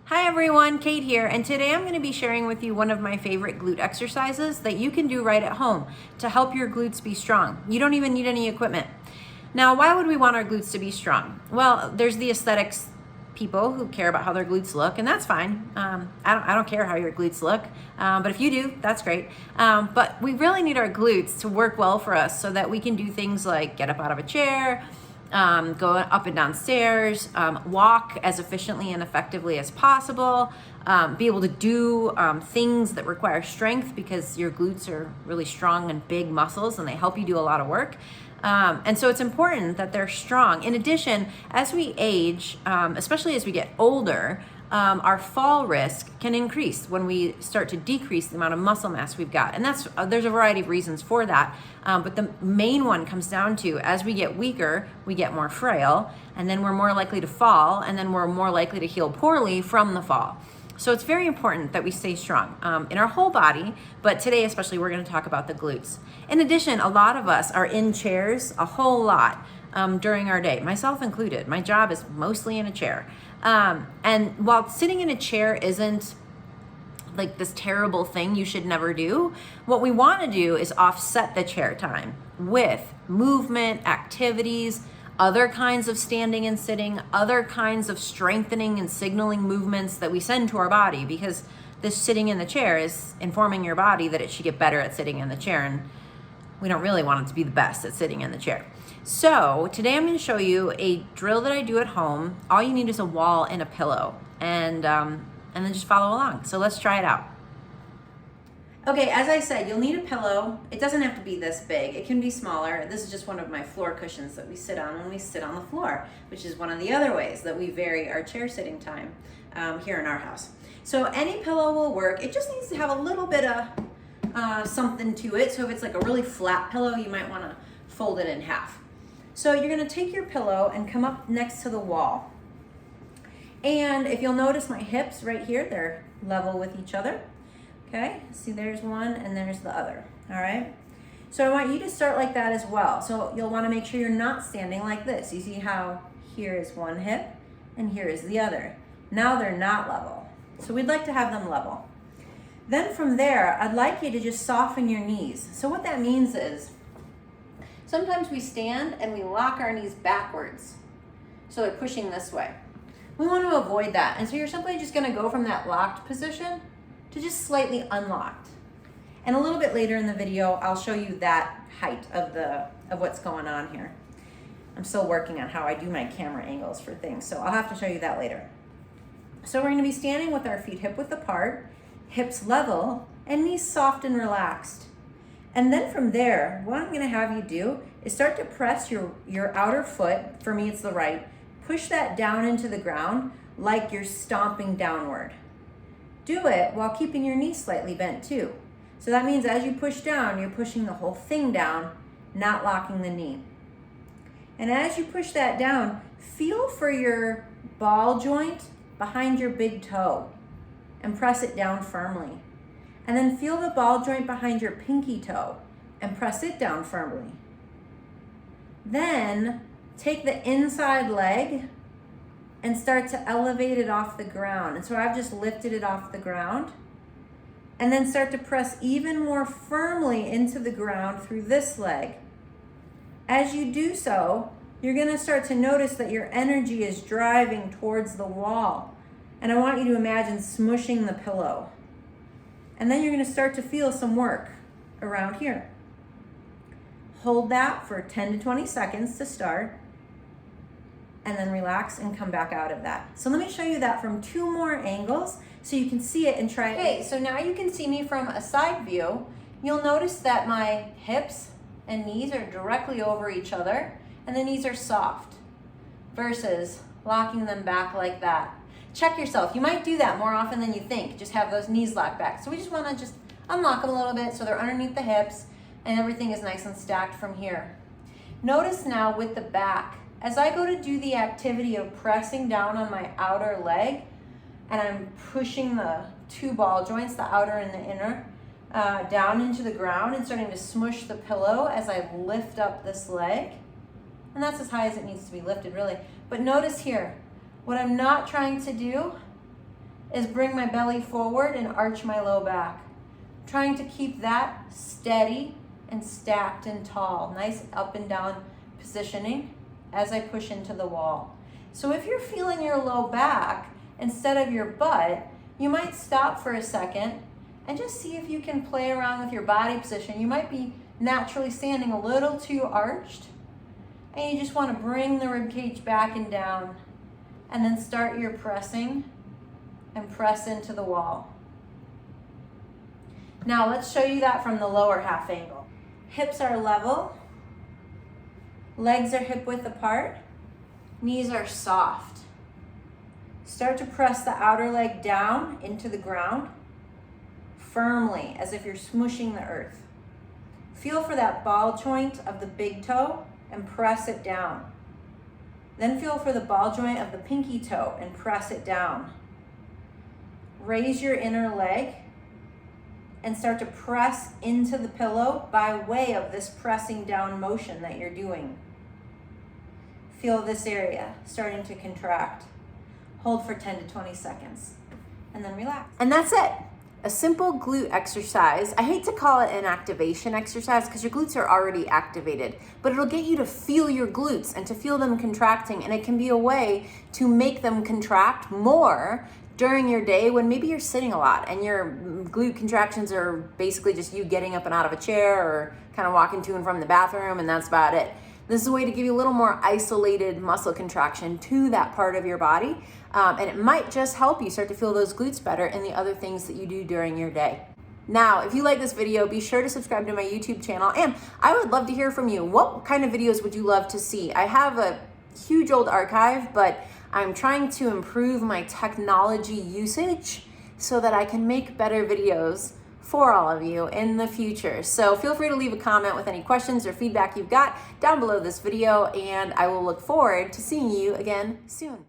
Hi everyone, Kate here, and today I'm going to be sharing with you one of my favorite glute exercises that you can do right at home to help your glutes be strong. You don't even need any equipment. Now, why would we want our glutes to be strong? Well, there's the aesthetics people who care about how their glutes look, and that's fine. I don't care how your glutes look, but if you do, that's great. But we really need our glutes to work well for us so that we can do things like get up out of a chair, go up and down stairs, walk as efficiently and effectively as possible, be able to do things that require strength because your glutes are really strong and big muscles and they help you do a lot of work. And so it's important that they're strong. In addition, as we age, especially as we get older, our fall risk can increase when we start to decrease the amount of muscle mass we've got. And there's a variety of reasons for that. But the main one comes down to as we get weaker, we get more frail, and then we're more likely to fall, and then we're more likely to heal poorly from the fall. So it's very important that we stay strong in our whole body, but today especially we're going to talk about the glutes. In addition, a lot of us are in chairs a whole lot during our day, myself included. My job is mostly in a chair. And while sitting in a chair isn't like this terrible thing you should never do, what we want to do is offset the chair time with movement, activities, other kinds of standing and sitting, other kinds of strengthening and signaling movements that we send to our body, because this sitting in the chair is informing your body that it should get better at sitting in the chair, and we don't really want it to be the best at sitting in the chair. So today I'm going to show you a drill that I do at home. All you need is a wall and a pillow, and then just follow along. So let's try it out. Okay, as I said, you'll need a pillow. It doesn't have to be this big. It can be smaller. This is just one of my floor cushions that we sit on when we sit on the floor, which is one of the other ways that we vary our chair sitting time here in our house. So any pillow will work. It just needs to have a little bit of something to it. So if it's like a really flat pillow, you might want to fold it in half. So you're going to take your pillow and come up next to the wall. And if you'll notice my hips right here, they're level with each other. Okay, see there's one and there's the other, all right? So I want you to start like that as well. So you'll want to make sure you're not standing like this. You see how here is one hip and here is the other. Now they're not level. So we'd like to have them level. Then from there, I'd like you to just soften your knees. So what that means is, sometimes we stand and we lock our knees backwards. So they're pushing this way. We want to avoid that. And so you're simply just going to go from that locked position to just slightly unlocked. And a little bit later in the video, I'll show you that height of what's going on here. I'm still working on how I do my camera angles for things, so I'll have to show you that later. So we're going to be standing with our feet hip width apart, hips level, and knees soft and relaxed. And then from there, what I'm going to have you do is start to press your outer foot, for me it's the right, push that down into the ground like you're stomping downward. Do it while keeping your knee slightly bent too. So that means as you push down, you're pushing the whole thing down, not locking the knee. And as you push that down, feel for your ball joint behind your big toe and press it down firmly. And then feel the ball joint behind your pinky toe and press it down firmly. Then take the inside leg and start to elevate it off the ground. And so I've just lifted it off the ground. And then start to press even more firmly into the ground through this leg. As you do so, you're going to start to notice that your energy is driving towards the wall. And I want you to imagine smushing the pillow. And then you're going to start to feel some work around here. Hold that for 10 to 20 seconds to start. And then relax and come back out of that. So let me show you that from two more angles so you can see it and try it. Okay, so now you can see me from a side view. You'll notice that my hips and knees are directly over each other and the knees are soft versus locking them back like that. Check yourself. You might do that more often than you think. Just have those knees locked back. So we just want to just unlock them a little bit so they're underneath the hips and everything is nice and stacked from here. Notice now with the back, as I go to do the activity of pressing down on my outer leg, and I'm pushing the two ball joints, the outer and the inner, down into the ground and starting to smush the pillow as I lift up this leg. And that's as high as it needs to be lifted, really. But notice here, what I'm not trying to do is bring my belly forward and arch my low back. Trying to keep that steady and stacked and tall. Nice up and down positioning as I push into the wall. So if you're feeling your low back instead of your butt, you might stop for a second and just see if you can play around with your body position. You might be naturally standing a little too arched, and you just want to bring the rib cage back and down, and then start your pressing and press into the wall. Now let's show you that from the lower half angle. Hips are level, legs are hip width apart, knees are soft. Start to press the outer leg down into the ground firmly, as if you're smushing the earth. Feel for that ball joint of the big toe and press it down. Then feel for the ball joint of the pinky toe and press it down. Raise your inner leg and start to press into the pillow by way of this pressing down motion that you're doing. Feel this area starting to contract. Hold for 10 to 20 seconds and then relax. And that's it. A simple glute exercise. I hate to call it an activation exercise because your glutes are already activated, but it'll get you to feel your glutes and to feel them contracting, and it can be a way to make them contract more during your day when maybe you're sitting a lot and your glute contractions are basically just you getting up and out of a chair or kind of walking to and from the bathroom, and that's about it. This is a way to give you a little more isolated muscle contraction to that part of your body. And it might just help you start to feel those glutes better in the other things that you do during your day. Now, if you like this video, be sure to subscribe to my YouTube channel. And I would love to hear from you. What kind of videos would you love to see? I have a huge old archive, but I'm trying to improve my technology usage so that I can make better videos for all of you in the future. So feel free to leave a comment with any questions or feedback you've got down below this video, and I will look forward to seeing you again soon.